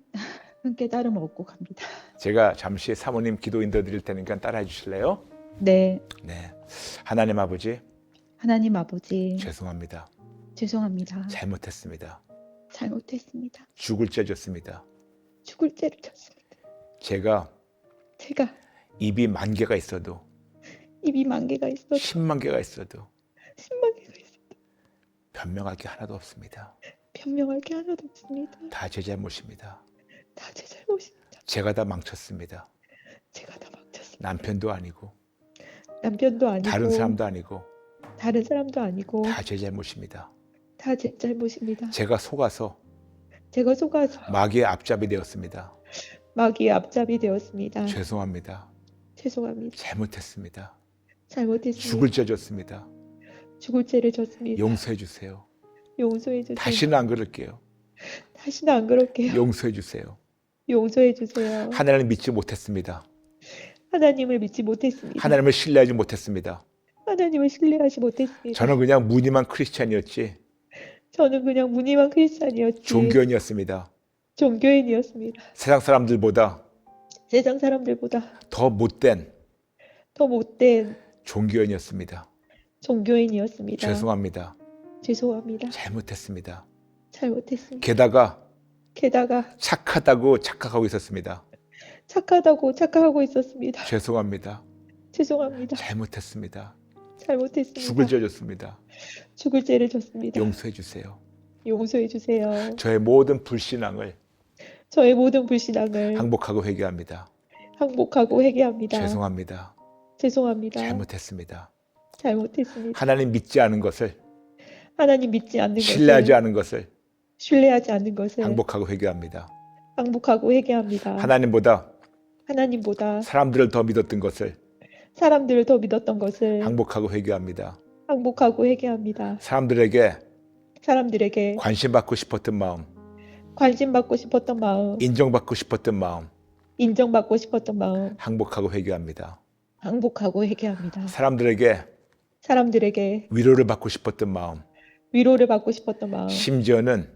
깨달음 얻고 갑니다. 제가 잠시 사모님 기도 인도 드릴 테니까 따라해 주실래요? 네. 네. 하나님 아버지, 하나님 아버지, 죄송합니다. 죄송합니다. 잘못했습니다. 잘못했습니다. 죽을 죄 졌습니다. 죽을 죄를 졌습니다. 제가 제가 입이 10,000개가 있어도 입이 10,000개가 있어도 100,000개가 있어도 100,000개가 있어도 변명할 게 하나도 없습니다. 변명할 게 하나도 없습니다. 다 제 잘못입니다. 다 제 잘못입니다. 제가 다 망쳤습니다. 제가 다 망쳤습니다. 남편도 아니고 남편도 아니고 다른 사람도 아니고 다른 사람도 아니고 다 제 잘못입니다. 다 제 잘못입니다. 제가 속아서 제가 속아서 마귀의 앞잡이 되었습니다. 마귀의 앞잡이 되었습니다. 죄송합니다. 죄송합니다. 잘못했습니다. 잘못했습니다. 죽을 죄 졌습니다. 죽을 죄를 졌습니다. 용서해 주세요. 용서해 주세요. 다시는 안 그럴게요. 다시는 안 그럴게요. 용서해 주세요. 용서해 주세요. 하나님을 믿지 못했습니다. 하나님을 믿지 못했습니다. 하나님을 신뢰하지 못했습니다. 하나님을 신뢰하지 못했습니다. 저는 그냥 무늬만 크리스찬이었지 저는 그냥 무늬만 크리스찬이었지 종교인이었습니다. 종교인이었습니다. 세상 사람들보다 세상 사람들보다 더 못된 더 못된 종교인이었습니다. 종교인이었습니다. 죄송합니다. 죄송합니다. 잘못했습니다. 잘못했습니다. 게다가 착하다고 착각하고 있었습니다. 착하다고 착각하고 있었습니다. 죄송합니다. 죄송합니다. 잘못했습니다. 잘못했습니다. 죽을 죄 졌습니다. 죽을 죄를 졌습니다. 용서해 주세요. 용서해 주세요. 저의 모든 불신앙을 저의 모든 불신앙을 항복하고 회개합니다. 항복하고 회개합니다. 죄송합니다. 죄송합니다. 잘못했습니다. 잘못했습니다. 하나님 믿지 않은 것을 하나님 믿지 않는 신뢰하지 것을 않은 것을 신뢰하지 않는 것을 항복하고 회개합니다. 항복하고 회개합니다. 하나님보다 사람들을 더 믿었던 것을 사람들을 더 믿었던 것을 항복하고 회개합니다. 항복하고 회개합니다. 사람들에게 사람들에게 관심받고 싶었던 마음, 관심받고 싶었던 마음, 인정받고 싶었던 마음 인정받고 싶었던 마음, 항복하고 회개합니다. 항복하고 회개합니다. 사람들에게 위로를 받고 싶었던 마음, 위로를 받고 싶었던 마음, 심지어는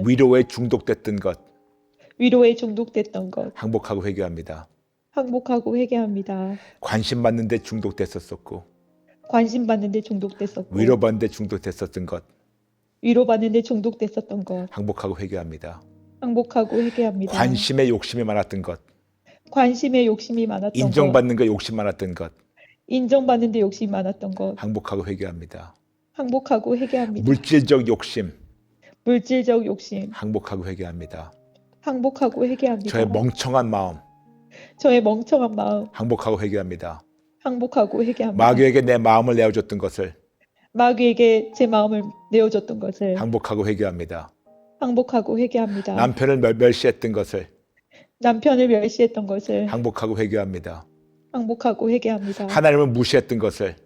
위로에 중독됐던 것 중독됐던 것, 항복하고 회개합니다. 항복하고 회개합니다. 관심받는 데 중독됐었고 관심받는 데 중독됐었고 위로받는 데 중독됐었던 것 위로받는 데 중독됐었던 것, 항복하고 회개합니다. 항복하고 회개합니다. 관심에 욕심이 많았던 것, 관심에 욕심이 많았던 것, 인정받는 데 욕심 많았던 것 인정받는 데 욕심이 많았던 것, 항복하고 회개합니다. 항복하고 회개합니다. 물질적 욕심 물질적 욕심, 항복하고 회개합니다. 항복하고 회개합니다. 저의 멍청한 마음 마음, 항복하고 회개합니다. 항복하고 회개합니다. 마귀에게 내 마음을 내어줬던 것을 마귀에게 제 마음을 내어줬던 것을 항복하고 회개합니다. 항복하고 회개합니다. 남편을 멸시했던 것을 남편을 멸시했던 것을 항복하고 회개합니다. 항복하고 회개합니다. 하나님을 무시했던 것을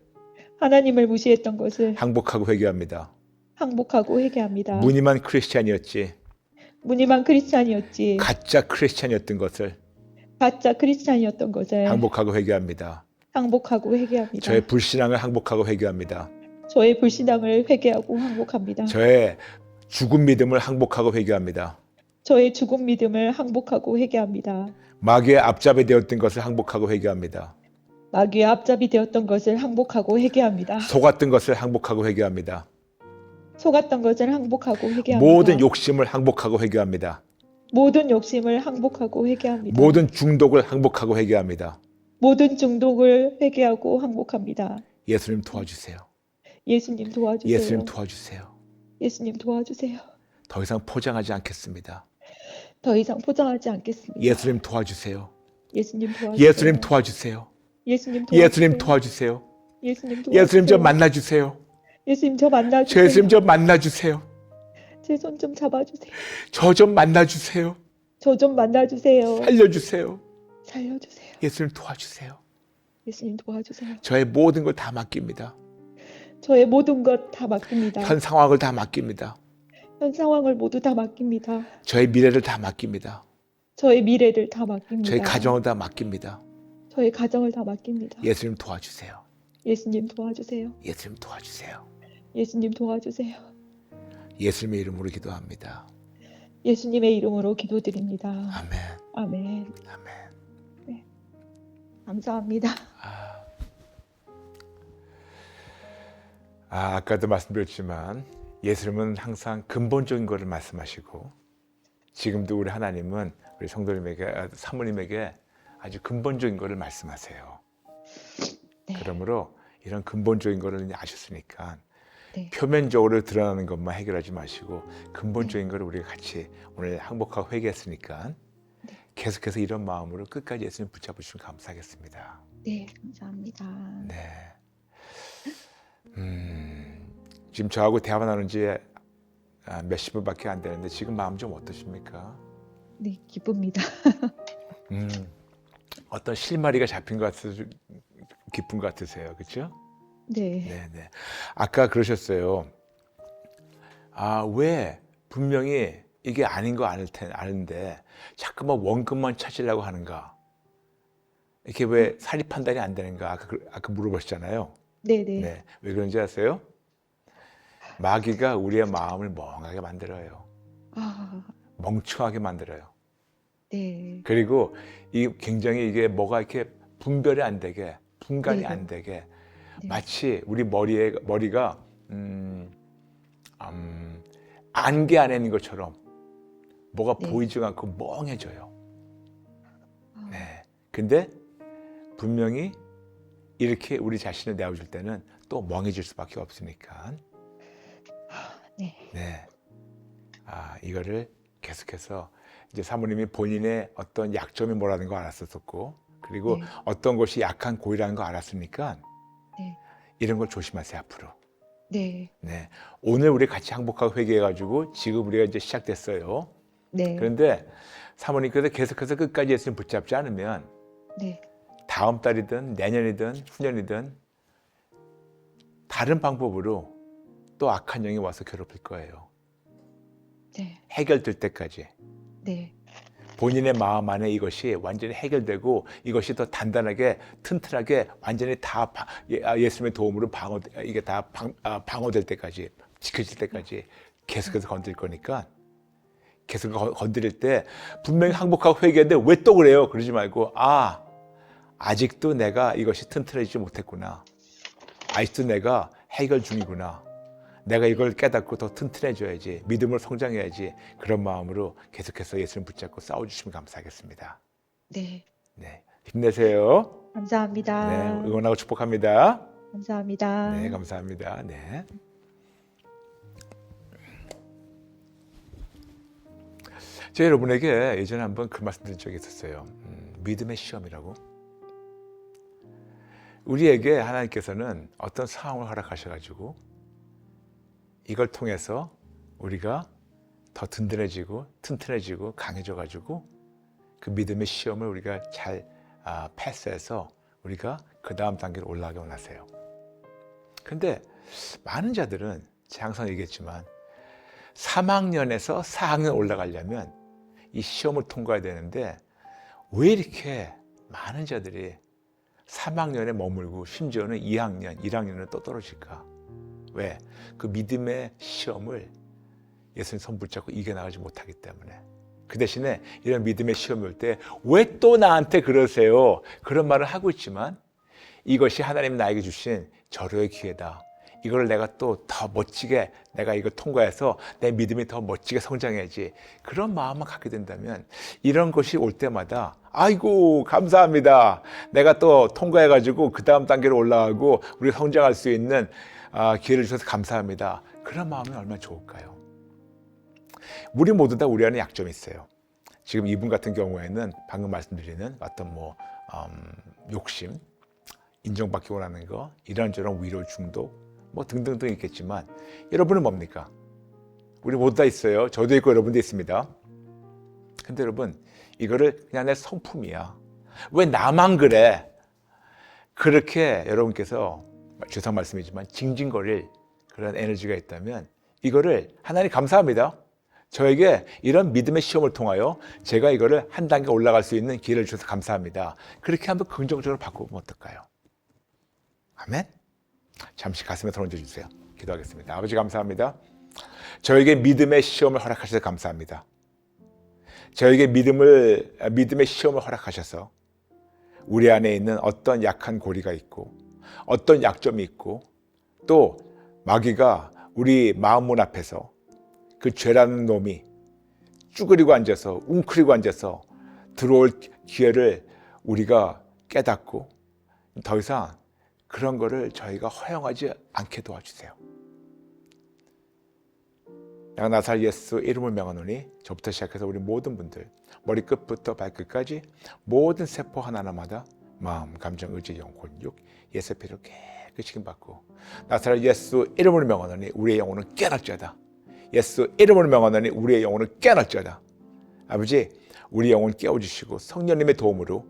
하나님을 무시했던 것을 항복하고 회개합니다. 항복하고 회개합니다. 무늬만 크리스찬이었지 무늬만 크리스찬이었지 가짜 크리스찬이었던 것을 가짜 크리스찬이었던 것을 항복하고 회개합니다. 항복하고 회개합니다. 저의 불신앙을 항복하고 회개합니다. 저의 불신앙을 회개하고 항복합니다. 저의 죽은 믿음을 항복하고 회개합니다. 저의 죽은 믿음을 항복하고 회개합니다. 마귀의 앞잡이 되었던 것을 항복하고 회개합니다. 마귀의 앞잡이 되었던 것을 항복하고 회개합니다. 속았던 것을 항복하고 회개합니다. 속았던 것을 항복하고 회개합니다. 모든 욕심을 항복하고 회개합니다. 모든 욕심을 항복하고 회개합니다. 모든 중독을 항복하고 회개합니다. 모든 중독을 회개하고 항복합니다. 예수님 도와주세요. 예수님 도와주세요. 예수님 도와주세요. 예수님 도와주세요. 더 이상 포장하지 않겠습니다. 더 이상 포장하지 않겠습니다. 예수님 도와주세요. 예수님 도와주세요. 예수님 도와주세요. 예수님 도와주세요. 예수님 도와주세요. 예수님 도와주세요. 예수님 저 만나주세요. 예수님 저 만나주세요. 예수님 저 만나주세요. 제 손 좀 잡아주세요. 저 좀 만나주세요. 저 좀 만나주세요. 살려주세요. 살려주세요. 예수님 도와주세요. 예수님 도와주세요. 저의 모든 걸 다 맡깁니다. 저의 모든 것 다 맡깁니다. 현 상황을 다 맡깁니다. 현 상황을 모두 다 맡깁니다. 저의 미래를 다 맡깁니다. 저의 미래를 다 맡깁니다. 저의 가정을 다 맡깁니다. 저의 가정을 다 맡깁니다. 예수님 도와주세요. 예수님 도와주세요. 예수님 도와주세요. 예수님 도와주세요. 예수님의 이름으로 기도합니다. 예수님의 이름으로 기도드립니다. 아멘. 아멘. 아멘. 감사합니다. 아까도 말씀드렸지만 예수님은 항상 근본적인 것을 말씀하시고 지금도 우리 하나님은 우리 성도님에게 사모님에게 아주 근본적인 것을 말씀하세요. 네. 그러므로 이런 근본적인 것을 이제 아셨으니까 네. 표면적으로 드러나는 것만 해결하지 마시고 근본적인 것을 우리가 같이 오늘 항복하고 회개했으니까 계속해서 이런 마음으로 끝까지 예수님 붙잡으시면 감사하겠습니다. 네, 감사합니다. 네. 지금 저하고 대화 나눈 지 몇십 분밖에 안 되는데 지금 마음 좀 어떠십니까? 네, 기쁩니다. 어떤 실마리가 잡힌 것 같아서 기쁜 것 같으세요, 그렇죠? 네. 네. 아까 그러셨어요. 왜 분명히 이게 아닌 거 아는데 자꾸만 원금만 찾으려고 하는가? 이렇게 왜 사리 판단이 안 되는가? 아까 물어보셨잖아요. 네네. 네. 왜 그런지 아세요? 마귀가 우리의 마음을 멍하게 만들어요. 멍청하게 만들어요. 네. 그리고 굉장히 이게 뭐가 이렇게 분별이 안 되게, 분간이 네네. 안 되게, 네. 마치 우리 머리가 안개 안에 있는 것처럼 뭐가 네. 보이지가 않고 멍해져요. 네. 근데 분명히 이렇게 우리 자신을 내어줄 때는 또 멍해질 수밖에 없으니까. 네. 네. 이거를 계속해서 이제 사모님이 본인의 어떤 약점이 뭐라는 거 알았었고, 그리고 네. 어떤 것이 약한 고리라는 거 알았으니까 네. 이런 걸 조심하세요, 앞으로. 네. 네. 오늘 우리 같이 항복하고 회개해가지고 지금 우리가 이제 시작됐어요. 네. 그런데 사모님께서 계속해서 끝까지 예수님 붙잡지 않으면 네. 다음 달이든 내년이든 후년이든 다른 방법으로 또 악한 영이 와서 괴롭힐 거예요. 네. 해결될 때까지. 네. 본인의 마음 안에 이것이 완전히 해결되고 이것이 더 단단하게 튼튼하게 완전히 다 예수님의 도움으로 이게 다 방어될 때까지, 지켜질 때까지 계속해서 건드릴 거니까 계속 건드릴 때 분명히 항복하고 회개했는데 왜 또 그래요? 그러지 말고 아직도 내가 이것이 튼튼해지지 못했구나. 아직도 내가 해결 중이구나. 내가 이걸 깨닫고 더 튼튼해져야지. 믿음으로 성장해야지. 그런 마음으로 계속해서 예수님 붙잡고 싸워주시면 감사하겠습니다. 네. 네, 힘내세요. 감사합니다. 네, 응원하고 축복합니다. 감사합니다. 네, 감사합니다. 네. 제가 여러분에게 예전에 한번 그 말씀 드린 적이 있었어요. 믿음의 시험이라고. 우리에게 하나님께서는 어떤 상황을 허락하셔가지고 이걸 통해서 우리가 더 든든해지고 튼튼해지고 강해져가지고 그 믿음의 시험을 우리가 잘 패스해서 우리가 그 다음 단계로 올라가게 원하세요. 근데 많은 자들은 제가 항상 얘기했지만 3학년에서 4학년 올라가려면 이 시험을 통과해야 되는데 왜 이렇게 많은 자들이 3학년에 머물고 심지어는 2학년, 1학년에 또 떨어질까? 왜? 그 믿음의 시험을 예수님 손 붙잡고 이겨나가지 못하기 때문에. 그 대신에 이런 믿음의 시험이 올 때 왜 또 나한테 그러세요? 그런 말을 하고 있지만 이것이 하나님 나에게 주신 절호의 기회다. 이걸 내가 또 더 멋지게 내가 이걸 통과해서 내 믿음이 더 멋지게 성장해야지. 그런 마음만 갖게 된다면 이런 것이 올 때마다 아이고 감사합니다. 내가 또 통과해가지고 그 다음 단계로 올라가고 우리가 성장할 수 있는 기회를 주셔서 감사합니다. 그런 마음이 얼마나 좋을까요? 우리 모두 다 우리 안에 약점이 있어요. 지금 이분 같은 경우에는 방금 말씀드리는 어떤 욕심, 인정받기 원하는 거, 이런저런 위로 중독, 등등등 있겠지만 여러분은 뭡니까? 우리 모두 다 있어요. 저도 있고 여러분도 있습니다. 근데 여러분 이거를 그냥 내 성품이야. 왜 나만 그래? 그렇게 여러분께서 죄송 말씀이지만 징징거릴 그런 에너지가 있다면 이거를 하나님 감사합니다. 저에게 이런 믿음의 시험을 통하여 제가 이거를 한 단계 올라갈 수 있는 기회를 주셔서 감사합니다. 그렇게 한번 긍정적으로 바꾸면 어떨까요? 아멘? 잠시 가슴에 손 얹어주세요. 기도하겠습니다. 아버지 감사합니다. 저에게 믿음의 시험을 허락하셔서 감사합니다. 저에게 믿음의 시험을 허락하셔서 우리 안에 있는 어떤 약한 고리가 있고 어떤 약점이 있고 또 마귀가 우리 마음문 앞에서 그 죄라는 놈이 쭈그리고 앉아서 웅크리고 앉아서 들어올 기회를 우리가 깨닫고 더 이상 그런 거를 저희가 허용하지 않게 도와주세요. 내가 나사렛 예수 이름을 명하노니 저부터 시작해서 우리 모든 분들 머리끝부터 발끝까지 모든 세포 하나하나마다 마음, 감정, 의지, 영혼, 육 예수의 피로 깨끗이 받고 나사렛 예수 이름을 명하노니 우리의 영혼은 깨어날지어다. 예수 이름을 명하노니 우리의 영혼은 깨어날지어다. 아버지 우리 영혼 깨워주시고 성령님의 도움으로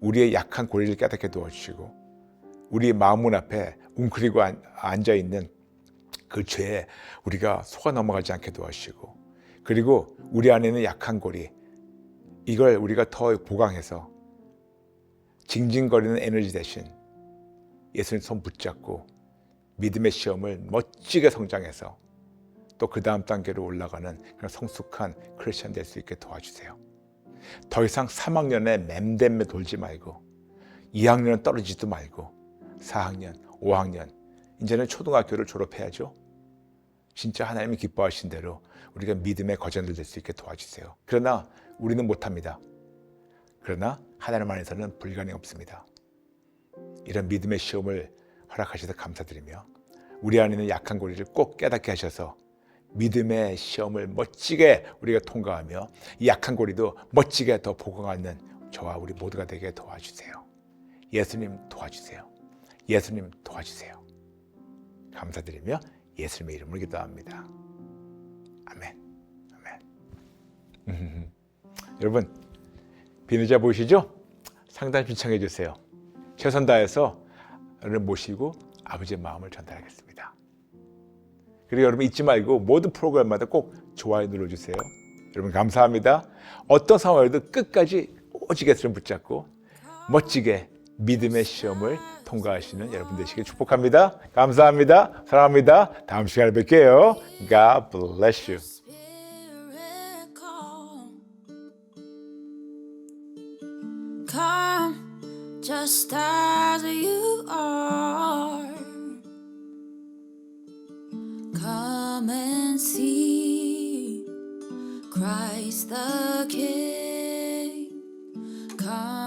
우리의 약한 고리를 깨닫게 도와주시고 우리 마음문 앞에 웅크리고 앉아있는 그 죄에 우리가 속아 넘어가지 않게 도와주시고 그리고 우리 안에 있는 약한 고리 이걸 우리가 더 보강해서 징징거리는 에너지 대신 예수님 손 붙잡고 믿음의 시험을 멋지게 성장해서 또 그 다음 단계로 올라가는 그런 성숙한 크리스천 될 수 있게 도와주세요. 더 이상 3학년에 맴댐에 돌지 말고 2학년은 떨어지지도 말고 4학년, 5학년 이제는 초등학교를 졸업해야죠. 진짜 하나님이 기뻐하신 대로 우리가 믿음의 거전들 될 수 있게 도와주세요. 그러나 우리는 못합니다. 그러나 하나님 안에서는 불가능이 없습니다. 이런 믿음의 시험을 허락하셔서 감사드리며 우리 안에 있는 약한 고리를 꼭 깨닫게 하셔서 믿음의 시험을 멋지게 우리가 통과하며 이 약한 고리도 멋지게 더 보강하는 저와 우리 모두가 되게 도와주세요. 예수님 도와주세요. 예수님 도와주세요. 감사드리며 예수님의 이름으로 기도합니다. 아멘. 아멘. 여러분 비누자 보이시죠? 상담 신청해 주세요. 최선 다해서 여러분 모시고 아버지의 마음을 전달하겠습니다. 그리고 여러분 잊지 말고 모든 프로그램마다 꼭 좋아요 눌러주세요. 여러분 감사합니다. 어떤 상황에도 끝까지 오직 예수를 붙잡고 멋지게 믿음의 시험을 통과하시는 여러분 되시길 축복합니다. 감사합니다. 사랑합니다. 다음 시간에 뵐게요. God bless you. Come just as you are. Come and see Christ the King. Come